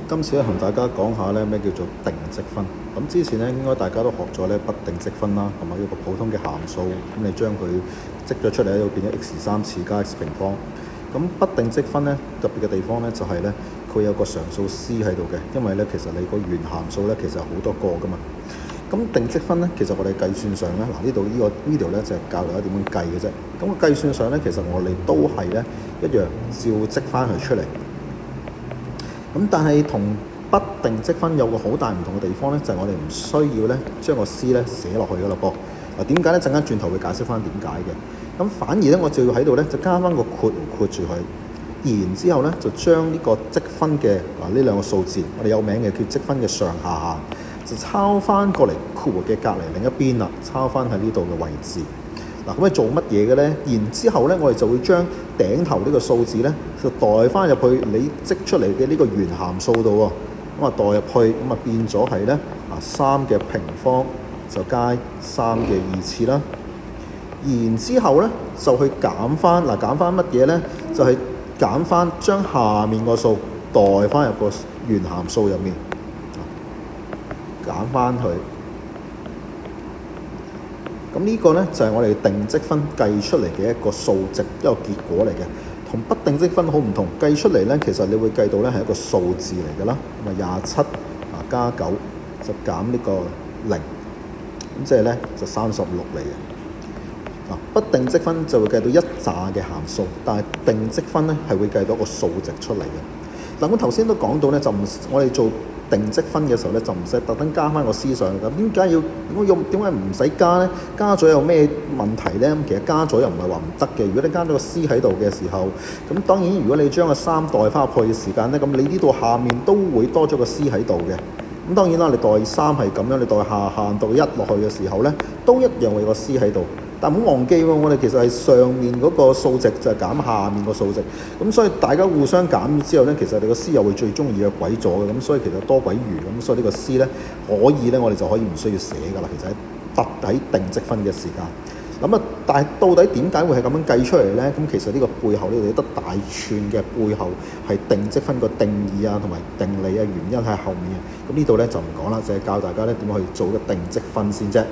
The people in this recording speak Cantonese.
今次咧同大家講下咧咩叫做定積分。咁之前咧應該大家都學咗咧不定積分啦，同埋一個普通嘅函數，咁你將佢積咗出嚟咧，會變咗 x3次加 x 平方。咁不定積分咧特別嘅地方咧就係咧佢有個常數 c 喺度嘅，因為咧其實你個原函數咧其實好多個噶嘛。咁定積分咧，其實我哋計算上咧，呢度呢個 video 咧就係教大家點樣計嘅啫。咁個計算上咧，其實我哋都係咧一樣照積翻佢出嚟。咁但係同不定積分有個好大唔同嘅地方咧，就係我哋唔需要咧將個 c 咧寫落去噶啦噃。嗱，點解咧？陣間轉頭會解釋翻點解嘅。咁反而咧，我就要喺度咧就加翻個括弧括住佢，然之後咧就將呢個積分嘅呢兩個數字，我哋有名嘅叫積分嘅上下限，就抄翻過嚟括弧嘅隔離另一邊啦，抄翻喺呢度嘅位置。嗱，咁係做乜嘢嘅咧？然之後咧，我哋就會將頂頭呢個數字咧，就代翻入去你積出嚟嘅呢個原函數度喎。咁啊代入去，咁啊變咗係咧3嘅平方就加3嘅2次啦。然之後咧就去減翻，減翻乜嘢咧？就係減翻將下面個數代翻入個原函數入面，減翻佢。咁呢個咧就係我哋定積分計出嚟嘅一個數值，一個結果嚟嘅，同不定積分好唔同。計出嚟咧，其實你會計到咧係一個數字嚟㗎啦。咁啊27加9就減呢個0，咁即係咧就36嚟嘅。不定積分就會計到一紮嘅函數，但係定積分咧係會計到一個數值出嚟嘅。嗱，我頭先都講到咧，我哋做定積分嘅時候咧，就唔使特登加翻個 c 上去㗎。點解唔使加咧？加咗有咩問題咧？咁其實加咗又唔係話唔得嘅。如果你加咗個 c 喺度嘅時候，咁當然如果你將個3代翻入去嘅時間咧，咁你呢度下面都會多咗個 c 喺度嘅。咁當然啦，你代3係咁樣，你代下限到1落去嘅時候咧，都一樣會有個 c 喺度。但唔好忘記喎，我哋其實係上面嗰個數值就係減下面個數值，咁所以大家互相減之後咧，其實你個 c 又會最終約鬼咗嘅，咁所以其實多鬼餘，咁所以呢個 c 咧可以咧，我哋就可以唔需要寫㗎啦。其實喺定積分嘅時間，但係到底點解會係咁樣計出嚟咧？咁其實呢個背後呢度有得大串嘅背後係定積分個定義啊，同埋定理啊，原因喺後面嘅。咁呢度咧就唔講啦，就係教大家咧點樣去做個定積分先啫。